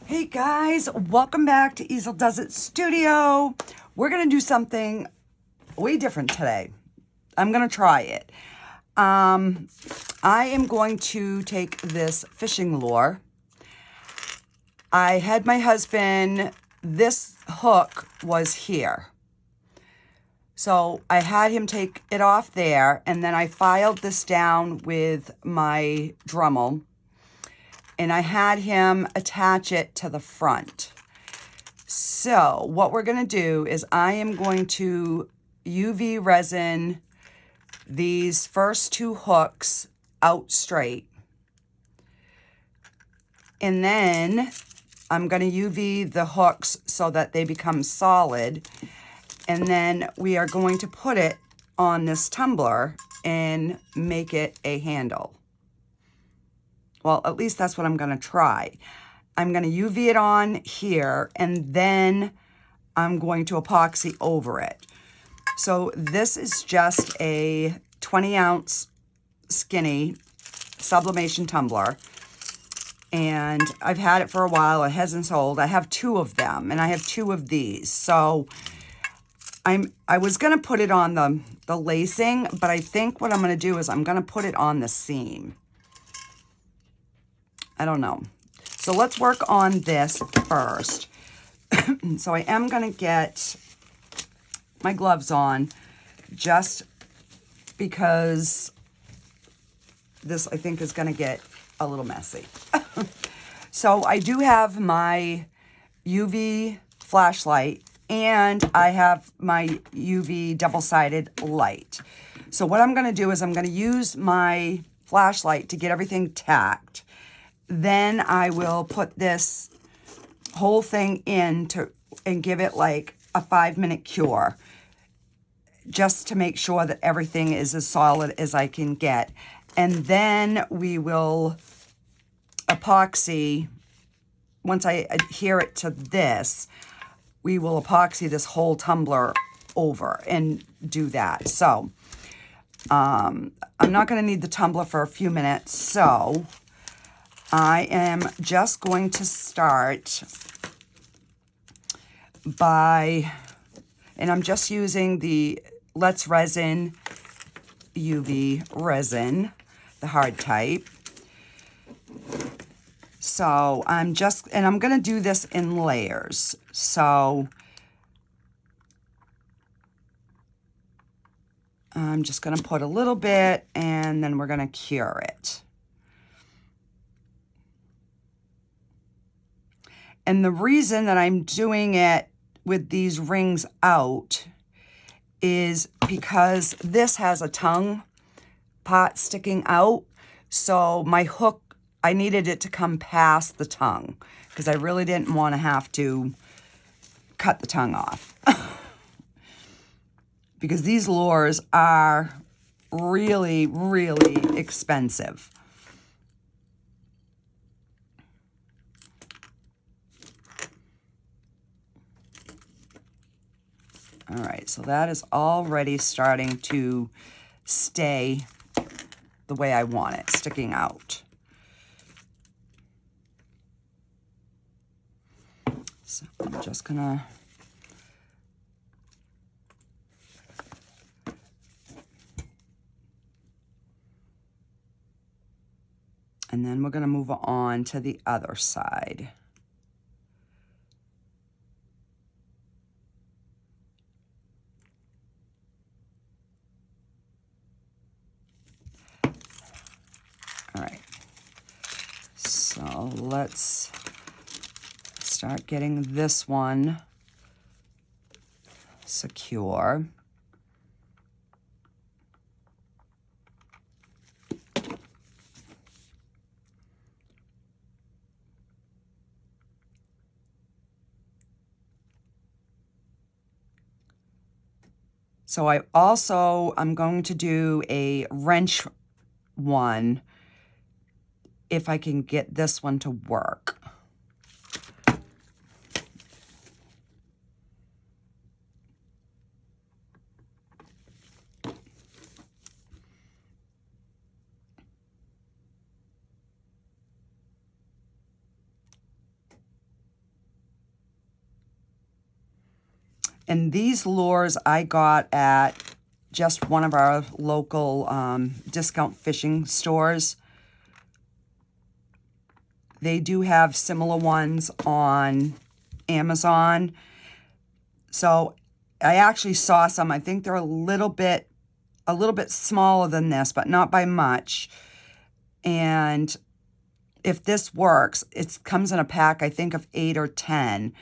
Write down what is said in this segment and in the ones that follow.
Hey guys, welcome back to Easel Does It Studio. We're gonna do something way different today. I'm gonna try it. I am going to take this fishing lure. I had my husband, this hook was here. So I had him take it off there, and then I filed this down with my Dremel, and I had him attach it to the front. So what we're gonna do is I am going to UV resin these first two hooks out straight. And then I'm gonna UV the hooks so that they become solid. And then we are going to put it on this tumbler and make it a handle. Well, at least that's what I'm gonna try. I'm gonna UV it on here, and then I'm going to epoxy over it. So this is just a 20-ounce skinny sublimation tumbler, and I've had it for a while. It hasn't sold. I have two of them, and I have two of these. So I was gonna put it on the lacing, but I think what I'm gonna do is I'm gonna put it on the seam. I don't know. So let's work on this first. So I am gonna get my gloves on just because this, I think, is gonna get a little messy. So I do have my UV flashlight, and I have my UV double-sided light. So what I'm gonna do is I'm gonna use my flashlight to get everything tacked. Then I will put this whole thing in and give it like a 5-minute cure, just to make sure that everything is as solid as I can get. And then we will epoxy, once I adhere it to this, we will epoxy this whole tumbler over and do that. So I'm not gonna need the tumbler for a few minutes, so I am just going to start by, and I'm just using the Let's Resin UV resin, the hard type. So I'm gonna do this in layers. So I'm just gonna put a little bit, and then we're gonna cure it. And the reason that I'm doing it with these rings out is because this has a tongue pot sticking out. So my hook, I needed it to come past the tongue because I really didn't want to have to cut the tongue off. Because these lures are really, really expensive. All right, so that is already starting to stay the way I want it, sticking out. So I'm just gonna and then we're gonna move on to the other side. All right, so let's start getting this one secure. So I'm going to do a wrench one if I can get this one to work. And these lures I got at just one of our local discount fishing stores. They do have similar ones on Amazon. So I actually saw some. I think they're a little bit smaller than this, but not by much. And if this works, it comes in a pack, I think, of 8 or 10.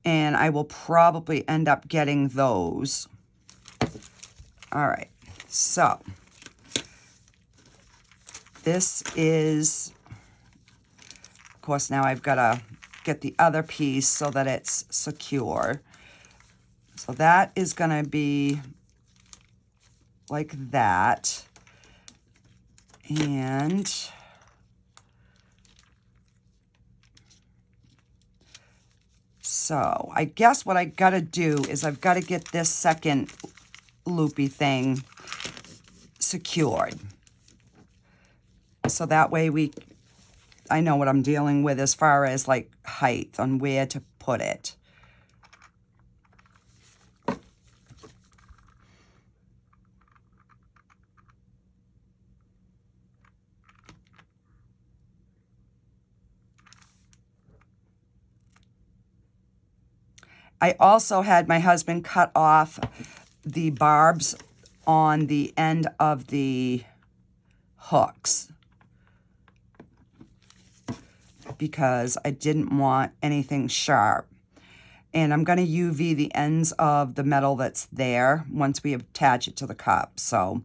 And I will probably end up getting those. All right, so this is, of course, now I've got to get the other piece so that it's secure. So that is going to be like that. And so I guess what I got to do is I've got to get this second loopy thing secured. So that way I know what I'm dealing with as far as like height on where to put it. I also had my husband cut off the barbs on the end of the hooks because I didn't want anything sharp. And I'm going to UV the ends of the metal that's there once we attach it to the cup. So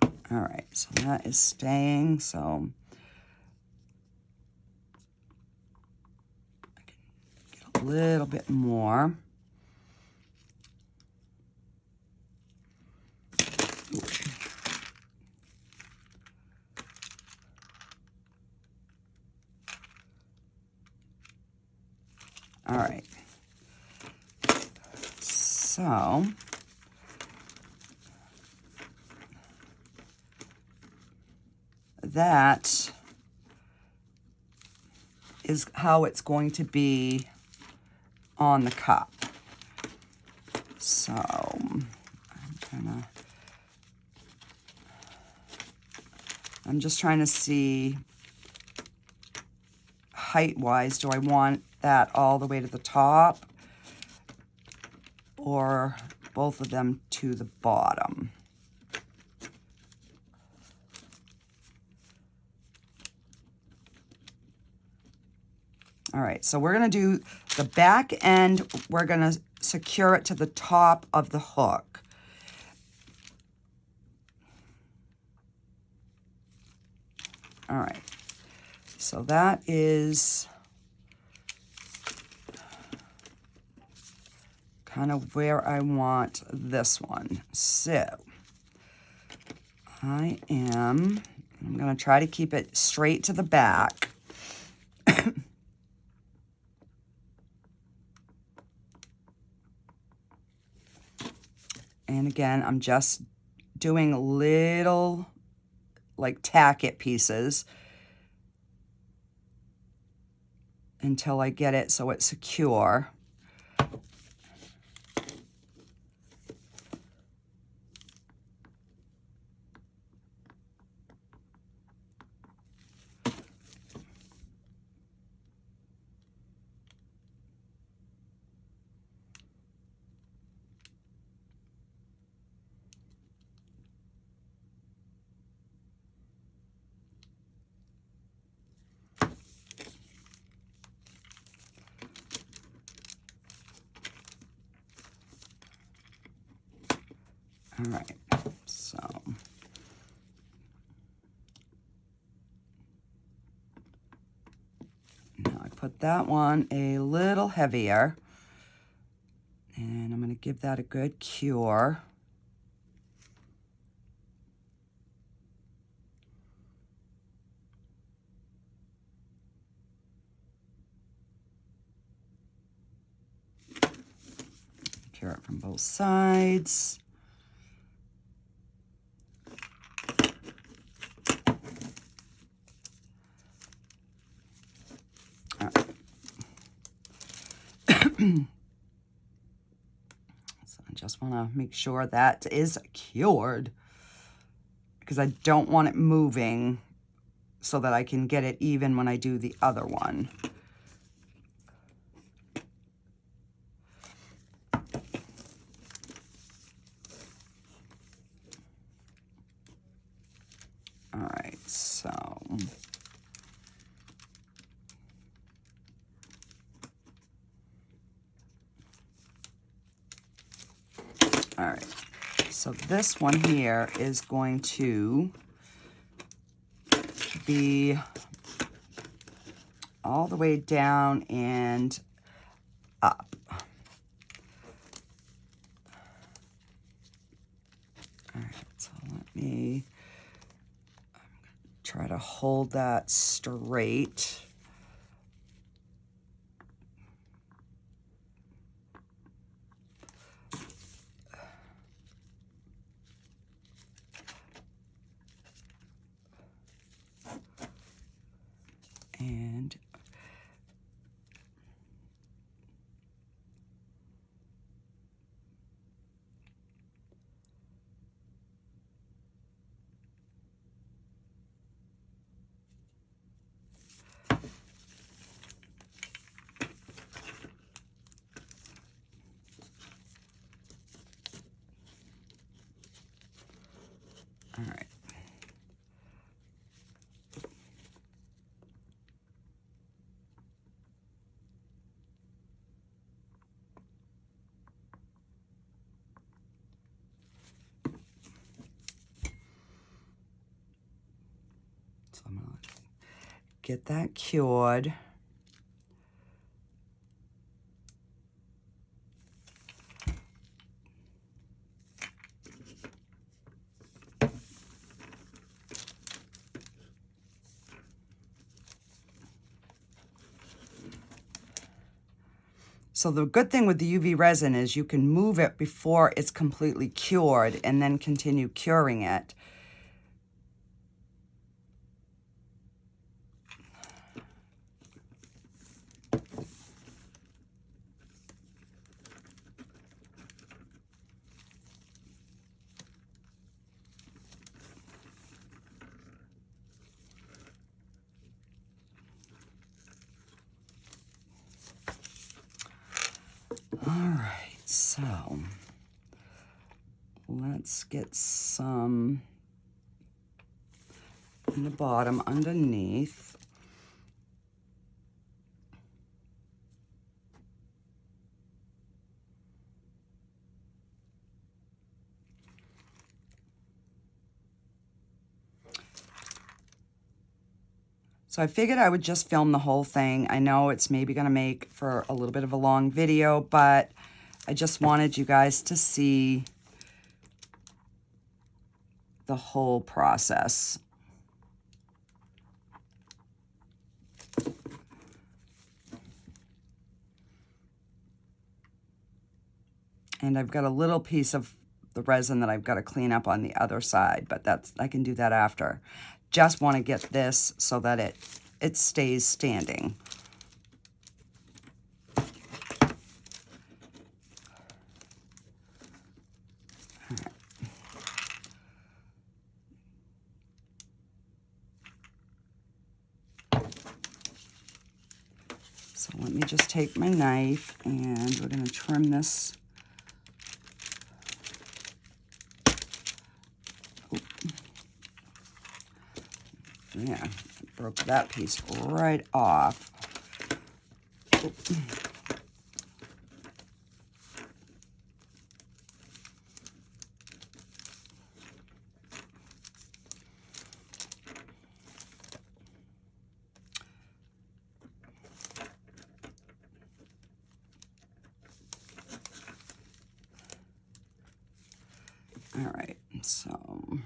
all right, so that is staying. So I can get a little bit more. All right, so that is how it's going to be on the cup. So I'm just trying to see height-wise, do I want that all the way to the top or both of them to the bottom? All right, so we're going to do the back end. We're going to secure it to the top of the hook. All right, so that is kind of where I want this one. So I'm going to try to keep it straight to the back. And again, I'm just doing little like tack it pieces until I get it so it's secure. All right, so now I put that one a little heavier, and I'm going to give that a good cure. Cure it from both sides. So I just want to make sure that is cured because I don't want it moving so that I can get it even when I do the other one. All right, so all right, so this one here is going to be all the way down and up. All right, so let me try to hold that straight. And all right. So I'm gonna get that cured. So the good thing with the UV resin is you can move it before it's completely cured and then continue curing it. All right, so let's get some in the bottom underneath. So I figured I would just film the whole thing. I know it's maybe going to make for a little bit of a long video, but I just wanted you guys to see the whole process. And I've got a little piece of the resin that I've got to clean up on the other side, but I can do that after. Just want to get this so that it stays standing. So let me just take my knife and we're going to trim this. Yeah, I broke that piece right off. All right, so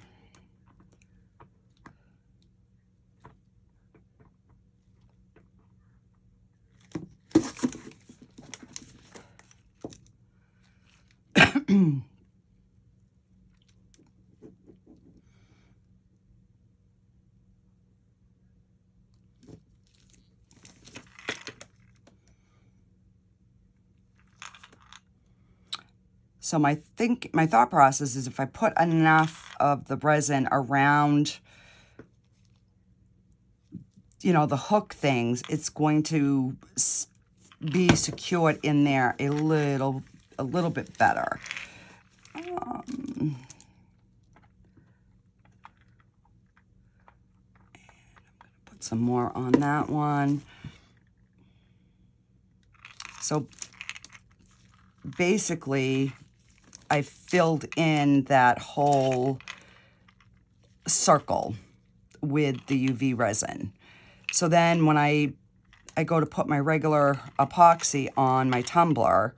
So my thought process is if I put enough of the resin around, you know, the hook things, it's going to be secured in there a little bit better. Put some more on that one. So basically, I filled in that whole circle with the UV resin. So then when I go to put my regular epoxy on my tumbler,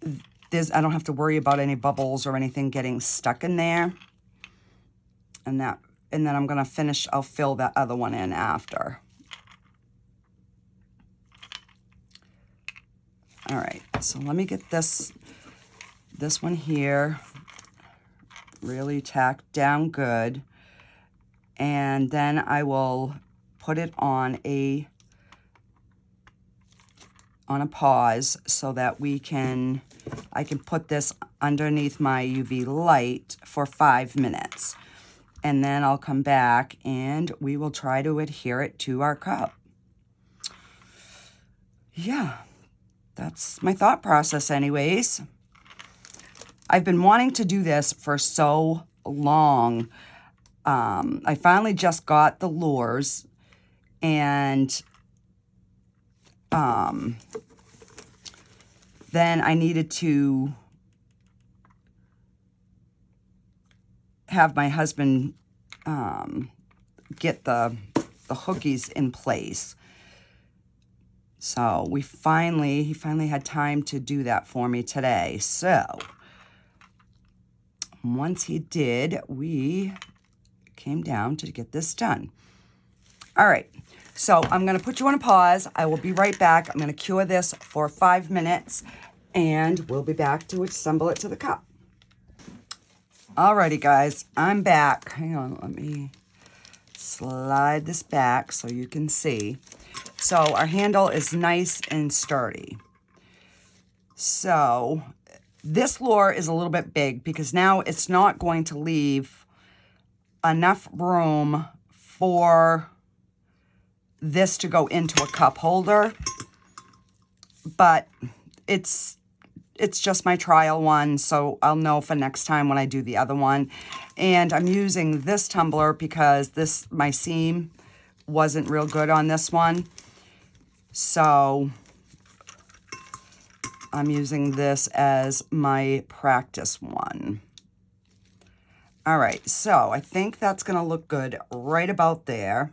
I don't have to worry about any bubbles or anything getting stuck in there. And then I'm gonna finish, I'll fill that other one in after. All right, so let me get this one here really tacked down good. And then I will put it on a pause so that I can put this underneath my UV light for 5 minutes. And then I'll come back and we will try to adhere it to our cup. Yeah, that's my thought process anyways. I've been wanting to do this for so long. I finally just got the lures, and then I needed to have my husband get the hookies in place. So he finally had time to do that for me today. So once he did, we came down to get this done. All right, so I'm gonna put you on a pause. I will be right back. I'm gonna cure this for 5 minutes and we'll be back to assemble it to the cup. Alrighty guys, I'm back. Hang on, let me slide this back so you can see. So our handle is nice and sturdy. So this lure is a little bit big because now it's not going to leave enough room for this to go into a cup holder, but it's just my trial one, so I'll know for next time when I do the other one. And I'm using this tumbler because my seam wasn't real good on this one, so I'm using this as my practice one. All right, so I think that's gonna look good right about there.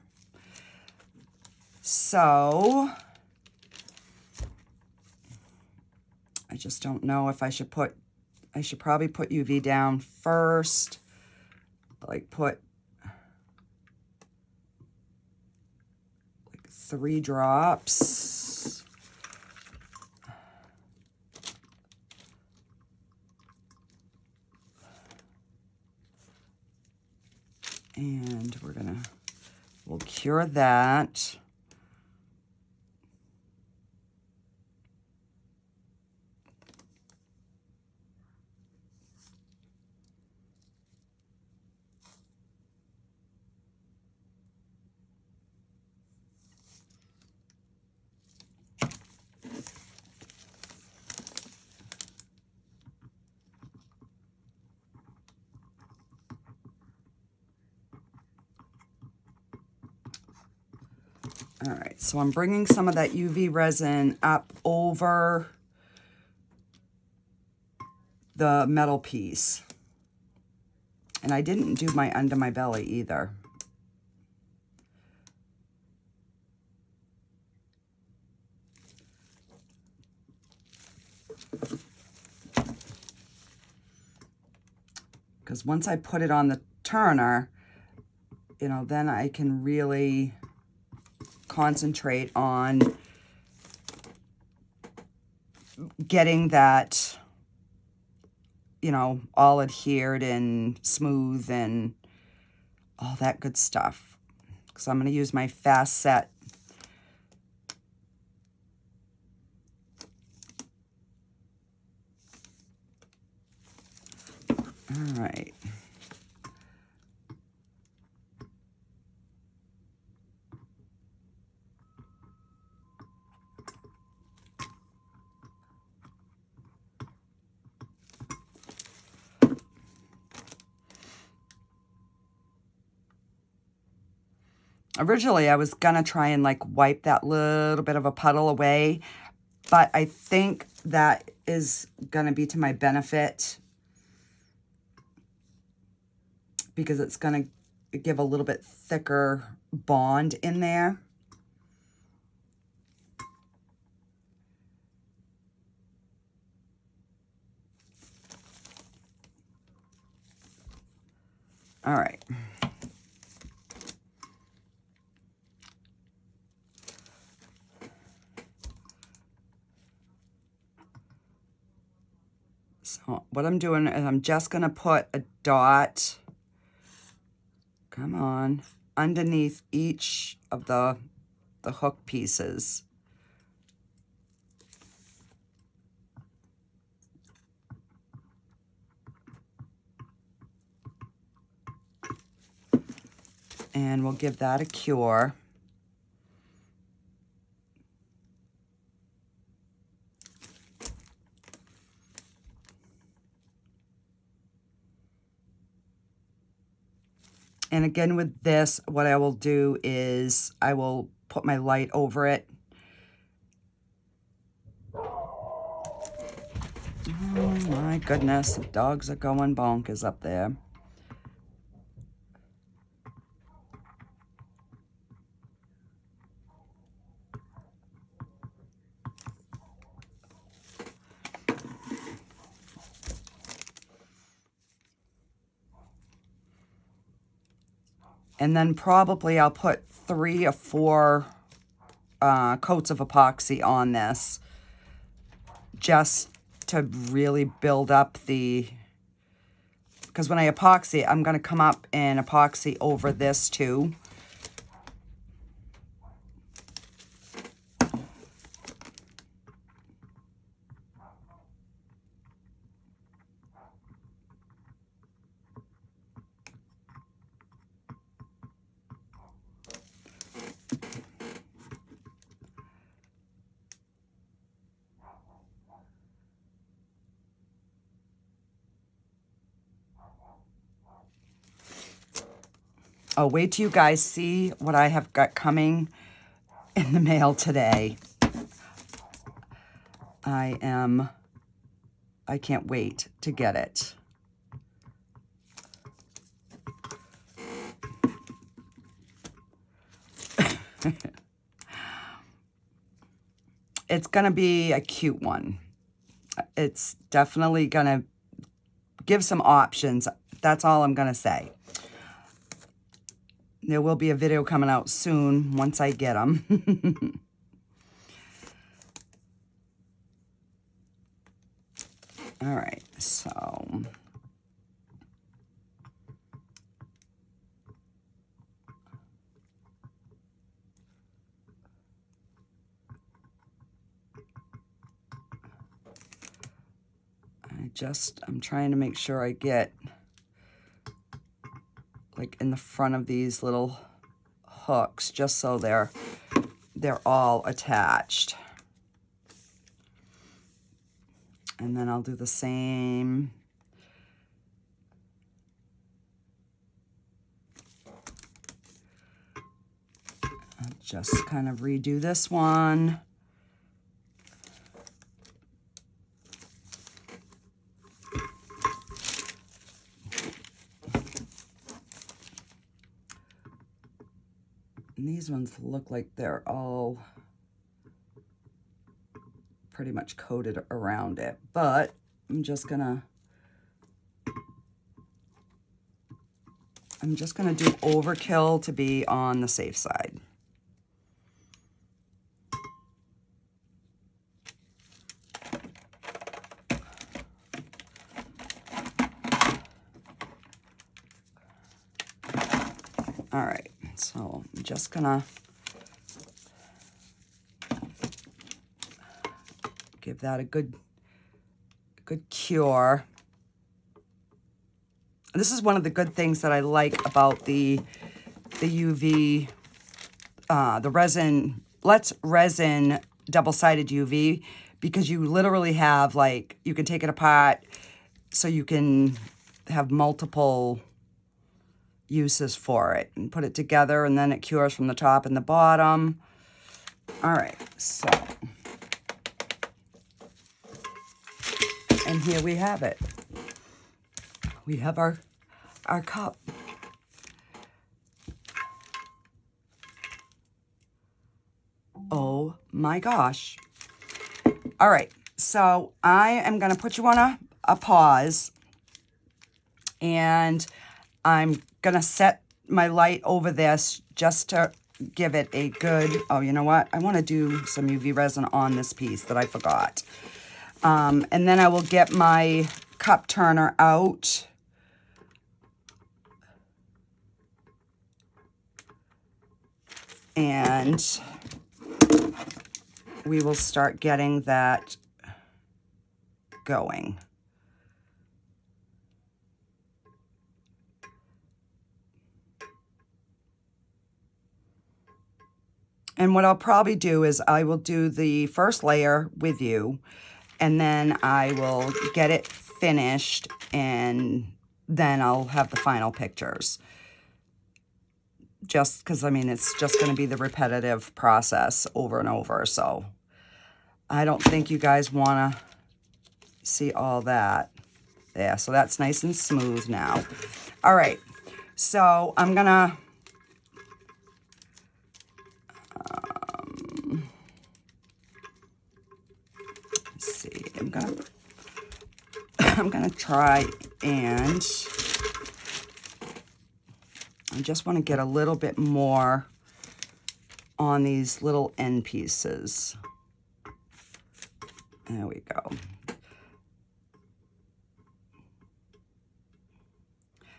So I just don't know if I should probably put UV down first, like put like 3 drops. And we'll cure that. All right, so I'm bringing some of that UV resin up over the metal piece. And I didn't do my under my belly either. Because once I put it on the turner, you know, then I can really concentrate on getting that, you know, all adhered and smooth and all that good stuff. So I'm going to use my fast set Originally, I was gonna try and like wipe that little bit of a puddle away, but I think that is gonna be to my benefit because it's gonna give a little bit thicker bond in there. All right. So what I'm doing is I'm just going to put a dot, come on, underneath each of the hook pieces. And we'll give that a cure. And again with this, what I will do is I will put my light over it. Oh my goodness, the dogs are going bonkers up there. And then probably I'll put 3 or 4 coats of epoxy on this just to really build up the, because when I epoxy, I'm going to come up and epoxy over this too. Oh, wait till you guys see what I have got coming in the mail today. I can't wait to get it. It's going to be a cute one. It's definitely going to give some options. That's all I'm going to say. There will be a video coming out soon once I get them. All right, so I'm trying to make sure I get like in the front of these little hooks, just so they're all attached. And then I'll do the same. I'll just kind of redo this one. And these ones look like they're all pretty much coated around it, but I'm just gonna do overkill to be on the safe side. All right, so I'm just gonna give that a good cure. This is one of the good things that I like about the UV, the resin, Let's Resin double-sided UV, because you literally have, like, you can take it apart so you can have multiple uses for it. And put it together, and then it cures from the top and the bottom. All right, so. And here we have it. We have our cup. Oh my gosh. All right, so I am gonna put you on a pause, and I'm gonna set my light over this just to give it a good, oh, you know what? I wanna do some UV resin on this piece that I forgot. And then I will get my cup turner out. And we will start getting that going. And what I'll probably do is I will do the first layer with you, and then I will get it finished, and then I'll have the final pictures. Just because, I mean, it's just going to be the repetitive process over and over. So I don't think you guys want to see all that. Yeah, so that's nice and smooth now. All right, so I'm going to... let's see, I'm gonna try, and I just want to get a little bit more on these little end pieces. There we go.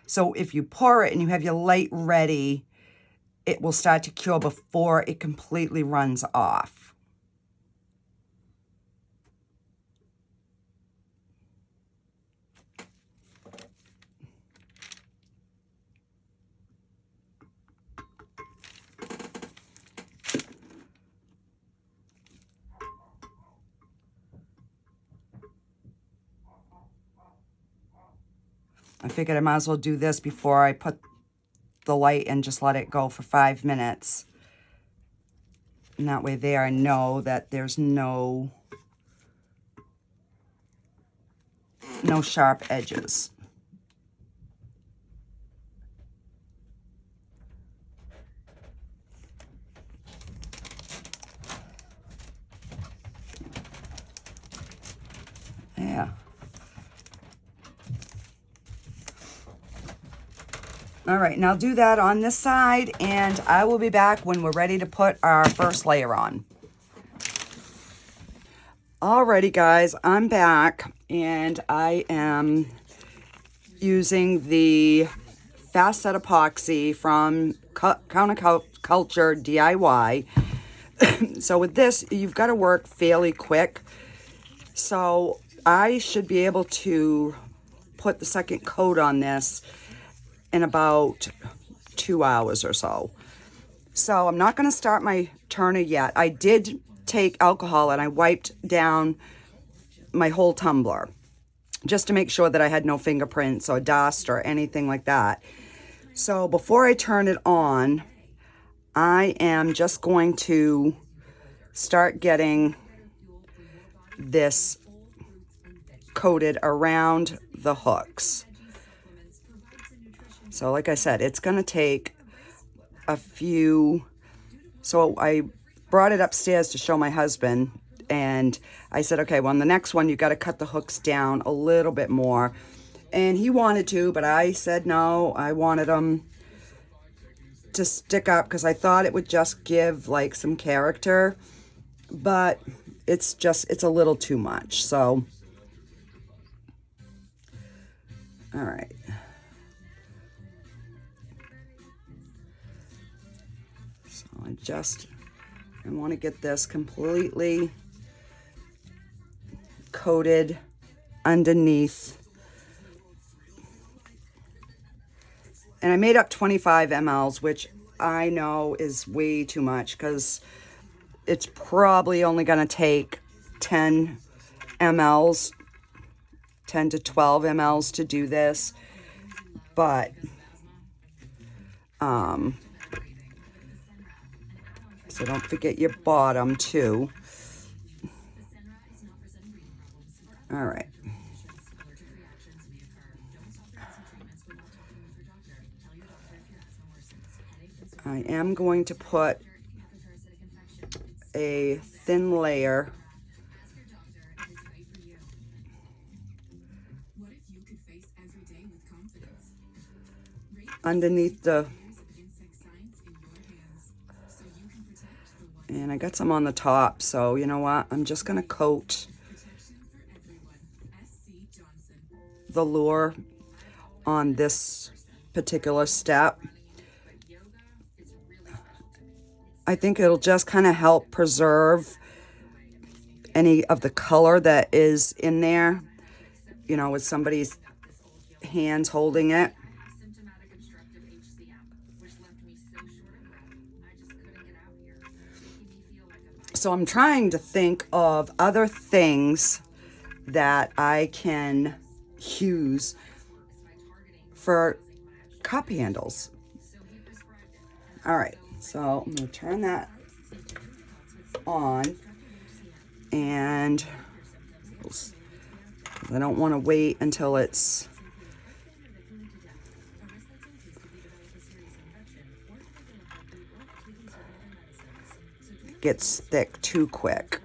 So if you pour it and you have your light ready, it will start to cure before it completely runs off. I figured I might as well do this before I put the light and just let it go for 5 minutes. And that way there I know that there's no sharp edges. Yeah. All right, now do that on this side, and I will be back when we're ready to put our first layer on. Alrighty, guys, I'm back, and I am using the Fast Set Epoxy from Counterculture DIY. So with this, you've got to work fairly quick. So I should be able to put the second coat on this in about 2 hours or so. So I'm not going to start my turner yet. I did take alcohol and I wiped down my whole tumbler just to make sure that I had no fingerprints or dust or anything like that. So before I turn it on, I am just going to start getting this coated around the hooks. So like I said, it's going to take a few. So I brought it upstairs to show my husband, and I said, okay, well, on the next one, you got to cut the hooks down a little bit more. And he wanted to, but I said no. I wanted them to stick up because I thought it would just give like some character, but it's a little too much. So, all right. So I want to get this completely coated underneath. And I made up 25 mLs, which I know is way too much because it's probably only going to take 10 mLs, 10 to 12 mLs to do this. But So don't forget your bottom too. All right. I am going to put a thin layer underneath the, and I got some on the top, so you know what, I'm just gonna coat the lure on this particular step. I think it'll just kind of help preserve any of the color that is in there, you know, with somebody's hands holding it. So I'm trying to think of other things that I can use for cup handles. All right, so I'm gonna turn that on, and I don't want to wait until it's gets thick too quick.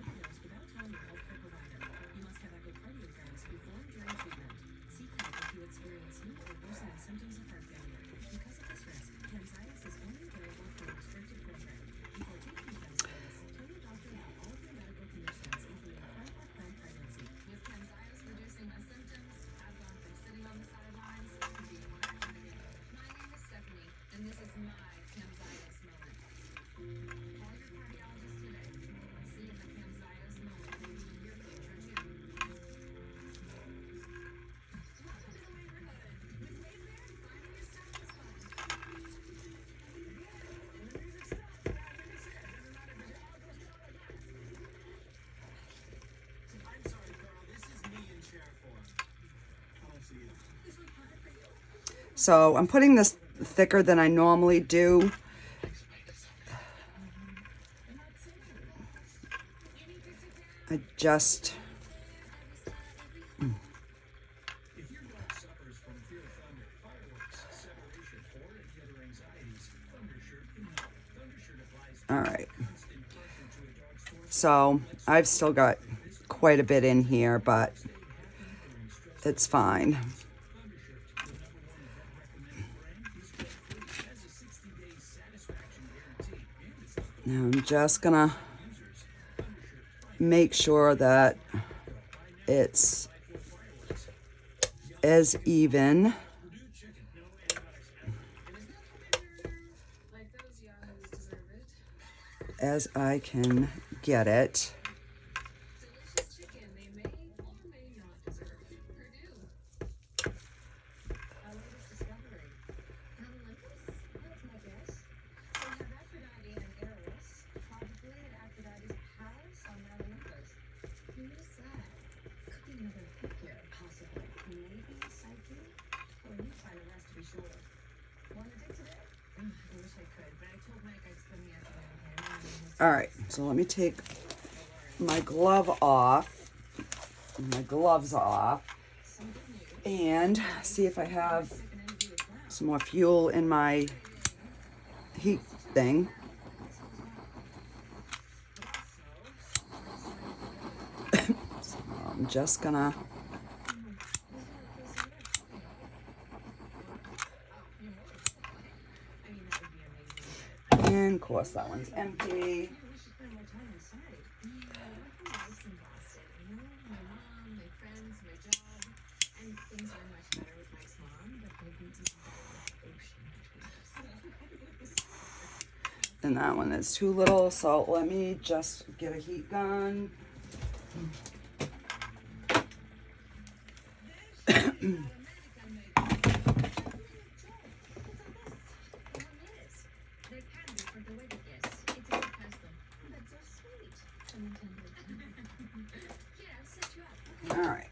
So I'm putting this thicker than I normally do. I just all right. So I've still got quite a bit in here, but it's fine. Now I'm just gonna make sure that it's as even as I can get it. All right, so let me take my gloves off, and see if I have some more fuel in my heat thing. So I'm just gonna and of course that one's empty. And that one is too little, so let me just get a heat gun. All right.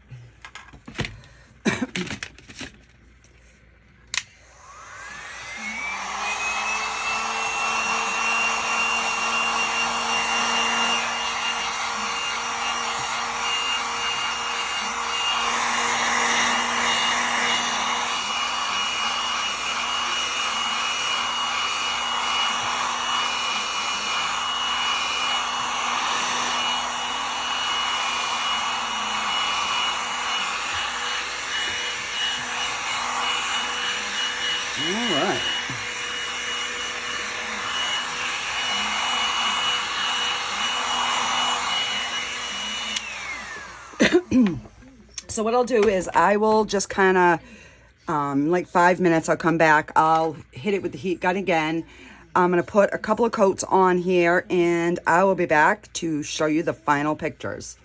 So what I'll do is I will just kind of, like 5 minutes, I'll come back. I'll hit it with the heat gun again. I'm going to put a couple of coats on here, and I will be back to show you the final pictures.